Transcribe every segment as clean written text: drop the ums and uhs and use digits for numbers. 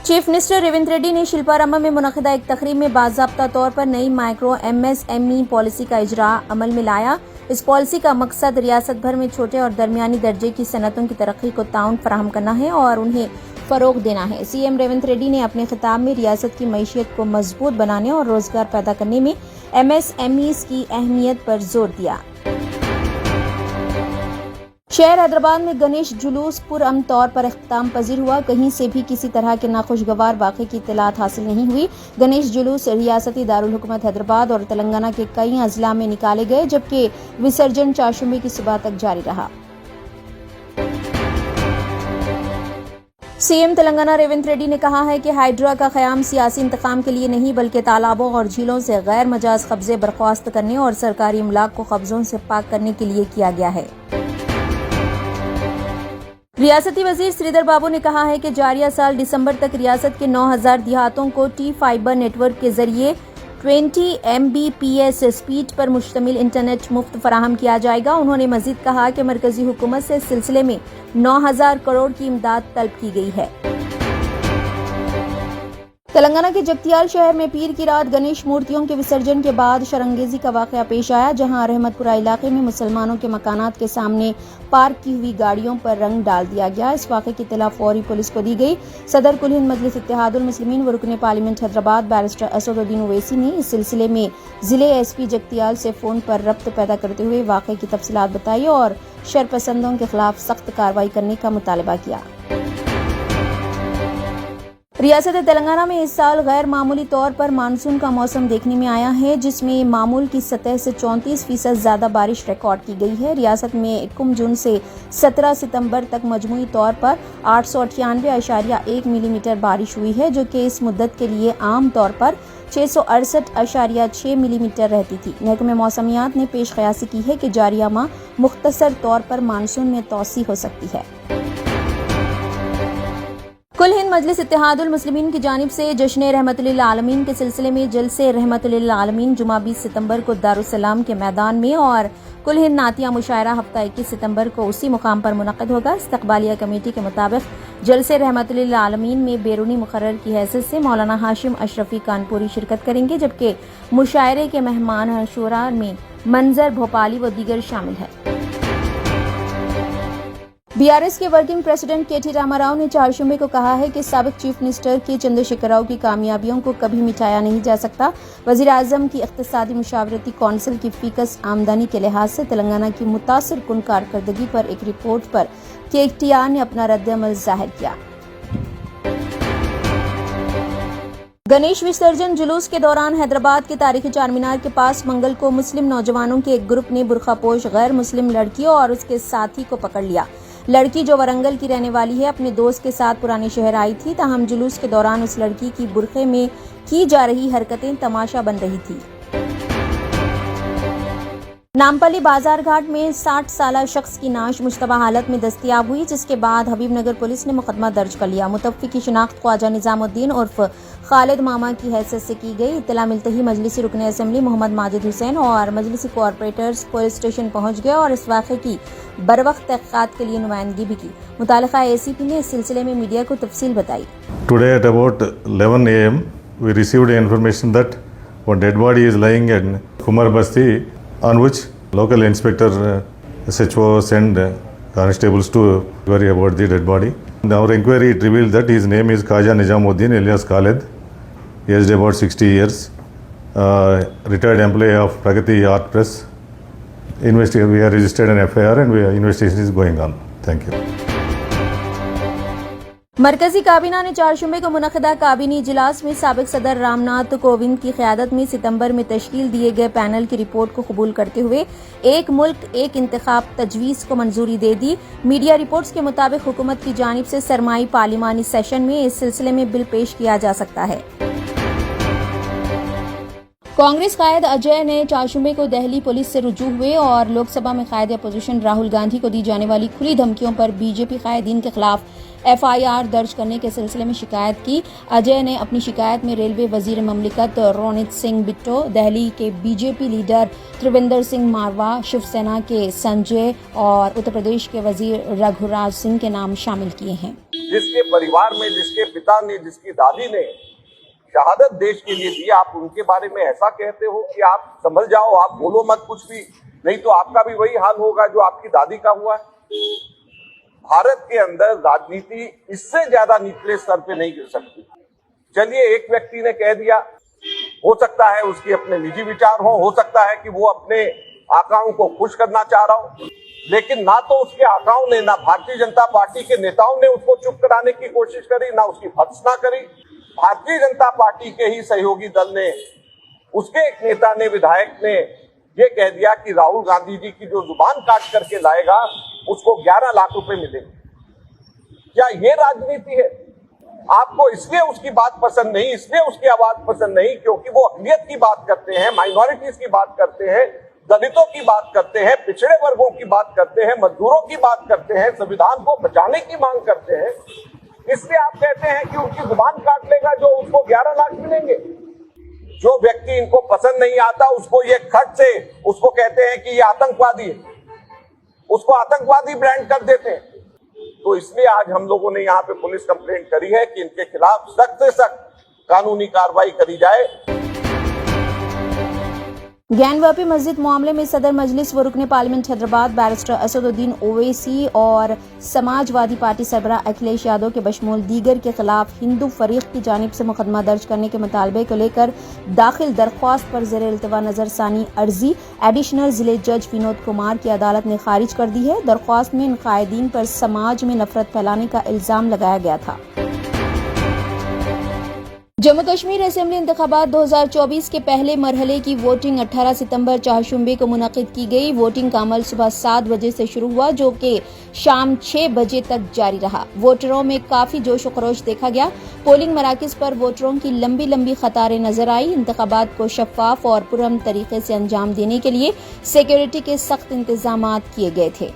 Chief minister Revanth Reddy ने शिल्पारामम में मुनक़िदा एक तकरीब में बाज़ाब्ता तौर पर नई माइक्रो MSME पॉलिसी का इजरा अमल में लाया। इस पॉलिसी का मकसद रियासत भर में छोटे और दरमियानी दर्जे की सनतों की तरक्की को ताउन फराहम करना है और उन्हें फरोग देना है। सीएम रेवंत रेड्डी ने अपने खिताब में रियासत की मईशत को मजबूत बनाने और रोजगार पैदा करने में MSMEs की अहमियत पर जोर दिया। शहर हैदराबाद में गणेश जुलूस पुरअमन तौर पर इख्तिताम पजीर हुआ। कहीं से भी किसी तरह के नाखुशगवार वाक़े की इत्तलात हासिल नहीं हुई। गणेश जुलूस रियासती दारुल हुकूमत हैदराबाद और तेलंगाना के कई अजला में निकाले गए, जबकि विसर्जन चारशंबे की सुबह तक जारी रहा। सीएम तेलंगाना रेवंत रेड्डी ने कहा है कि हाइड्रा का क़याम सियासी इंतकाम के लिए नहीं बल्कि तालाबों और झीलों से गैर मजाज कब्जे बर्खास्त करने और सरकारी इमलाक को कब्जों से पाक करने के लिए किया गया है। रियासती वजीर श्रीधर बाबू ने कहा है कि जारिया साल दिसंबर तक रियासत के 9000 देहातों को टी फाइबर नेटवर्क के जरिए 20 Mbps स्पीड पर मुश्तमिल इंटरनेट मुफ्त फराहम किया जाएगा। उन्होंने मजीद कहा कि मरकजी हुकूमत से इस सिलसिले में 9000 करोड़ की इमदाद तलब की गई है। तेलंगाना के जगतियाल शहर में पीर की रात गणेश मूर्तियों के विसर्जन के बाद शरंगेजी का वाकया पेश आया, जहां रहमतपुरा इलाके में मुसलमानों के मकानात के सामने पार्क की हुई गाड़ियों पर रंग डाल दिया गया। इस वाकये की इत्तला फौरी पुलिस को दी गई। सदर कुल हिंद मजलिस इत्तेहादुल मुस्लिमीन व रुकने पार्लियामेंट हैदराबाद बैरिस्टर असदुद्दीन ओवैसी ने इस सिलसिले में जिले SP जगतियाल से फोन पर रब्त पैदा करते हुए वाकये की तफसीलात बताई और शरपसंदों के खिलाफ सख्त कार्रवाई करने का मुतालबा किया। रियासत तेलंगाना में इस साल गैर मामूली तौर पर मानसून का मौसम देखने में आया है, जिसमें मामूल की सतह से 34% ज्यादा बारिश रिकॉर्ड की गई है। रियासत में 21 जून से 17 सितंबर तक मजमूई तौर पर 898.1 मिलीमीटर बारिश हुई है, जो कि इस मुद्दत के लिए आम तौर पर 668.6 मिलीमीटर रहती थी। महकमे मौसमियात ने पेश क़यासी की है कि जारिया माह मुख्तसर तौर पर मानसून में तौसी हो सकती है। कुल हिंद मजलिस इत्तेहादुल मुस्लिमीन की जानिब से जश्न रहमतुल्लिल आलमीन के सिलसिले में जलसे रहमतुल्लिल आलमीन जुमा 20 सितंबर को दारुस्सलाम के मैदान में और कुल हिंद नातिया मुशायरा हफ्ता 21 सितंबर को उसी मुकाम पर मुनक़्क़िद होगा। इस्तक़बालिया कमेटी के मुताबिक जलसे रहमतुल्लिल आलमीन में बैरूनी मुक़र्रर की हैसियत से मौलाना हाशिम अशरफी कानपुरी शिरकत करेंगे, जबकि मुशायरे के मेहमान शुरा में मंजर भोपाली व दीगर शामिल है। BRS के वर्किंग प्रेसिडेंट KT रामाराव ने चारशंबे को कहा है कि साबिक चीफ मिनिस्टर के चंद्रशेखर राव की कामयाबियों को कभी मिटाया नहीं जा सकता। वजीर आजम की इख्तिसादी मुशावरती कौंसिल की फीकस आमदनी के लिहाज से तेलंगाना की मुतासिर कुन कारकर्दगी पर एक रिपोर्ट पर KTR ने अपना रद्द-ए-अमल जाहिर किया। गणेश विसर्जन जुलूस के दौरान हैदराबाद के तारीखी चारमीनार के पास मंगल को मुस्लिम नौजवानों के एक ग्रुप ने बुरखापोश गैर मुस्लिम लड़की और उसके साथी को पकड़ लिया। लड़की, जो वरंगल की रहने वाली है, अपने दोस्त के साथ पुराने शहर आई थी। ताहम जुलूस के दौरान उस लड़की की बुरखे में की जा रही हरकतें तमाशा बन रही थी। नामपल्ली बाजार घाट में 60 साला शख्स की नाश मुश्तबा हालत में दस्तयाब हुई, जिसके बाद हबीबनगर पुलिस ने मुकदमा दर्ज कर लिया। मुतव्वफ़ी की शिनाख्त ख्वाजा निजामुद्दीन उर्फ खालिद मामा की हैसियत से की गई। इत्तला मिलते ही मजलिसी रुकन असेंबली मोहम्मद माजिद हुसैन और मजलिसी कोऑपरेटर्स पुलिस स्टेशन पहुंच गए और इस वाक़े की बरवक्त तहक़ीक़ात के लिए नुमाइंदगी भी की। मुतालिका ACP ने इस सिलसिले में मीडिया को तफसील बताई। Today at about 11 AM we received information that one dead body is lying in Kumar Basti, on which local inspector SHO sent constables to inquire about the dead body. Our inquiry revealed that his name is Khaja Nizamuddin alias Khalid. He is about 60 years, retired employee of Pragati Art Press. We have registered an FIR and investigation is going on. Thank you. मरकजी काबीना ने चारशंबे को मुनक़िदा काबीनी इजलास में साबिक सदर रामनाथ कोविंद की क़यादत में सितंबर में तश्कील दिए गए पैनल की रिपोर्ट को कबूल करते हुए एक मुल्क एक इंतखाब तजवीज़ को मंजूरी दे दी। मीडिया रिपोर्ट्स के मुताबिक हुकूमत की जानिब से सरमाई पार्लिमानी सेशन में इस सिलसिले में बिल पेश किया जा सकता है। कांग्रेस कायद अजय ने चारशुबे को दिल्ली पुलिस से रुजू हुए और लोकसभा में कायद अपोजिशन राहुल गांधी को दी जाने वाली खुली धमकियों पर बीजेपी कायदीन के खिलाफ एफआईआर दर्ज करने के सिलसिले में शिकायत की। अजय ने अपनी शिकायत में रेलवे वजीर ममलिकत रोनित सिंह बिट्टो, दिल्ली के बीजेपी लीडर त्रिवेंद्र सिंह मारवा, शिवसेना के संजय और उत्तर प्रदेश के वजीर रघुराज सिंह के नाम शामिल किए हैं। जिसके परिवार में जिसके पिता ने, जिसकी दादी ने शहादत देश के लिए दी, आप उनके बारे में ऐसा कहते हो कि आप संभल जाओ, आप बोलो मत कुछ भी, नहीं तो आपका भी वही हाल होगा जो आपकी दादी का हुआ है। भारत के अंदर राजनीति इससे ज्यादा निचले स्तर पे नहीं गिर सकती। चलिए, एक व्यक्ति ने कह दिया, हो सकता है उसके अपने निजी विचार हो सकता है कि वो अपने आकाओं को खुश करना चाह रहा हो, लेकिन ना तो उसके आकाओं ने, ना भारतीय जनता पार्टी के नेताओं ने उसको चुप कराने की कोशिश करी, ना उसकी भर्त्सना करी। भारतीय जनता पार्टी के ही सहयोगी दल ने, उसके एक नेता ने, विधायक ने ये कह दिया कि राहुल गांधी जी की जो जुबान काट करके लाएगा उसको 11 लाख रुपए मिलेंगे। क्या ये राजनीति है? आपको इसलिए उसकी बात पसंद नहीं, इसलिए उसकी आवाज पसंद नहीं क्योंकि वो अक़लियत की बात करते हैं, माइनॉरिटीज की बात करते हैं, दलितों की बात करते हैं, पिछड़े वर्गों की बात करते हैं, मजदूरों की बात करते हैं, संविधान को बचाने की मांग करते हैं। इसलिए आप कहते हैं कि उनकी जुबान काट लेगा जो उसको 11 लाख मिलेंगे। जो व्यक्ति इनको पसंद नहीं आता उसको ये खट से उसको कहते हैं कि ये आतंकवादी है, उसको आतंकवादी ब्रांड कर देते हैं। तो इसलिए आज हम लोगों ने यहाँ पे पुलिस कंप्लेंट करी है कि इनके खिलाफ सख्त से सख्त कानूनी कार्रवाई करी जाए। ज्ञानवापी मस्जिद मामले में सदर मजलिस व रुकने पार्लियामेंट हैदराबाद बैरिस्टर असदुद्दीन ओवैसी और समाजवादी पार्टी सरबराह अखिलेश यादव के बशमूल दीगर के खिलाफ हिंदू फरीक की जानिब से मुकदमा दर्ज करने के मुतालबे को लेकर दाखिल दरख्वास्त पर ज़ेर इल्तवा नजरसानी अर्जी एडिशनल जिले जज विनोद कुमार की अदालत ने खारिज कर दी है। दरख्वास्त में इन कायदीन पर समाज में नफरत फैलाने का इल्जाम लगाया गया था। जम्मू कश्मीर असेंबली इंतखाबात 2024 के पहले मरहले की वोटिंग 18 सितंबर चारशुबे को मुनक़िद की गई। वोटिंग का अमल सुबह 7 बजे से शुरू हुआ जो कि शाम 6 बजे तक जारी रहा। वोटरों में काफी जोश व खरोश देखा गया। पोलिंग मराकज़ पर वोटरों की लंबी लंबी कतारें नजर आई। इंतखाबात को शफाफ और पुरअमन तरीके से अंजाम देने के लिए सिक्योरिटी के सख्त इंतजाम किए गए थे।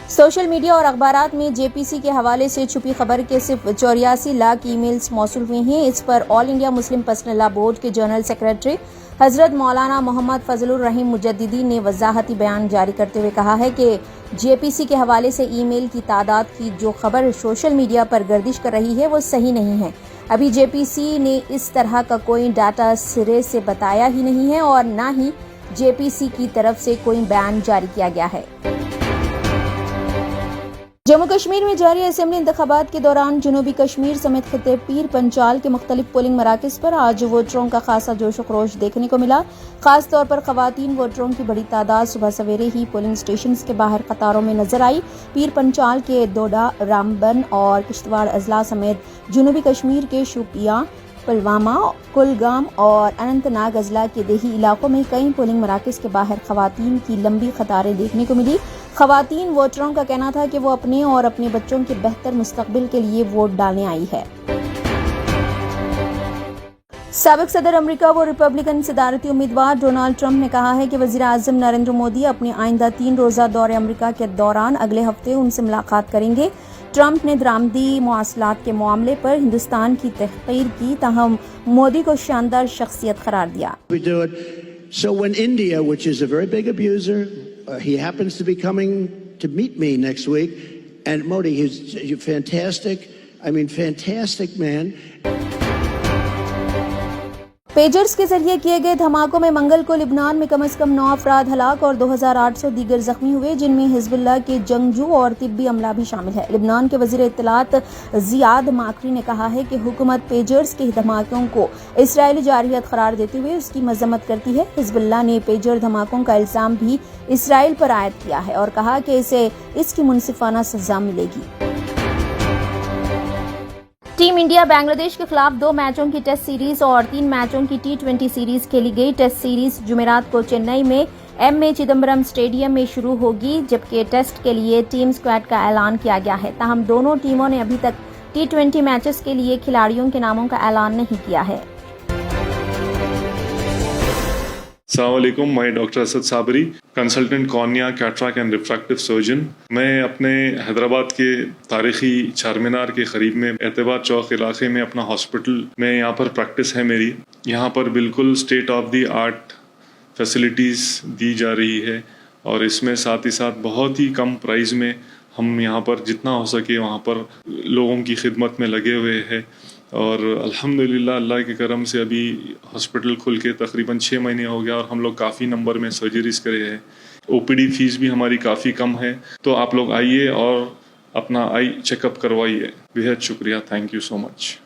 सोशल मीडिया और अखबारात में जेपीसी के हवाले से छुपी खबर के सिर्फ 84 लाख ईमेल्स मौसूल हुए हैं। इस पर all India Muslim personal law board के जनरल सेक्रेटरी हजरत मौलाना मोहम्मद फजलुर रहीम मुजद्दिदी ने वजाहती बयान जारी करते हुए कहा है कि जेपीसी के हवाले से ईमेल की तादाद की जो खबर सोशल मीडिया पर गर्दिश कर रही है वो सही नहीं है। अभी जेपीसी ने इस तरह का कोई डाटा सिरे से बताया ही नहीं है और न ही जेपीसी की तरफ से कोई बयान जारी किया गया है। जम्मू कश्मीर में जारी असेंबली इंतखाबात के दौरान जनूबी कश्मीर समेत खित्ते पीर पंचाल के मुख्तलिफ पोलिंग मराकज़ पर आज वोटरों का खासा जोश खरोश देखने को मिला। खास तौर पर खवातीन वोटरों की बड़ी तादाद सुबह सवेरे ही पोलिंग स्टेशन के बाहर कतारों में नजर आई। पीर पंचाल के दोडा, रामबन और किश्तवाड़ अजला समेत जनूबी कश्मीर के शोपियां, पुलवामा, कुलगाम और अनंतनाग अजला के देही इलाकों में कई पोलिंग मराकज़ के बाहर खवातीन की लंबी कतारें देखने को मिली। खवातीन वोटरों का कहना था कि वो अपने और अपने बच्चों के बेहतर मुस्तकबिल के लिए वोट डालने आई है। साबिक सदर अमेरिका व रिपब्लिकन सदारती उम्मीदवार डोनाल्ड ट्रंप ने कहा है कि वज़ीर आज़म नरेंद्र मोदी अपने आइंदा 3 रोज़ा दौरे अमेरिका के दौरान अगले हफ्ते उनसे मुलाकात करेंगे। ट्रंप ने दरामदी मवासलात के मामले पर हिंदुस्तान की तहक़ीर की, ताहम मोदी को शानदार शख्सियत करार दिया। So when India, which is a very big abuser, he happens to be coming to meet me next week, and Modi, he's fantastic. I mean, fantastic man. Pagers के जरिए किए गए धमाकों में मंगल को लिबनान में कम से कम 9 अफराद हलाक और 2800 दीगर जख्मी हुए, जिनमें हिजबुल्लाह के जंगजू और तिब्बी अमला भी शामिल है। लिबनान के वजीर इत्तलात जियाद माकरी ने कहा है कि हुकूमत पेजर्स के धमाकों को इसराइली जारहियत करार देते हुए उसकी मजम्मत करती है। हिजबुल्लाह ने पेजर धमाकों का इल्जाम भी इसराइल पर आयद किया है और कहा कि इसे इसकी मुनसिफाना सजा मिलेगी। टीम इंडिया बांग्लादेश के खिलाफ 2 मैचों की टेस्ट सीरीज और 3 मैचों की T20 सीरीज खेली गई। टेस्ट सीरीज जुमेरात को चेन्नई में M.A. चिदम्बरम स्टेडियम में शुरू होगी, जबकि टेस्ट के लिए टीम स्क्वाड का ऐलान किया गया है। ताहम दोनों टीमों ने अभी तक T20 मैचेस के लिए खिलाड़ियों के नामों का ऐलान नहीं किया है। अस्सलामुअलैकुम, मैं doctor Asad Sabri, consultant cornea, cataract and refractive surgeon. मैं अपने हैदराबाद के तारीखी चारमीनार के करीब में एतबार चौक इलाके में अपना हॉस्पिटल में यहाँ पर प्रैक्टिस है मेरी। यहाँ पर बिल्कुल state of the art facilities दी जा रही है और इसमें साथ ही साथ बहुत ही कम प्राइस में हम यहाँ पर जितना हो सके वहाँ पर लोगों की खिदमत में लगे हुए हैं और अल्हम्दुलिल्लाह अल्लाह के करम से अभी हॉस्पिटल खुल के तकरीबन 6 महीने हो गया और हम लोग काफ़ी नंबर में सर्जरीज करे हैं। ओपीडी फीस भी हमारी काफ़ी कम है, तो आप लोग आइए और अपना आई चेकअप करवाइए। बेहद शुक्रिया, थैंक यू सो मच।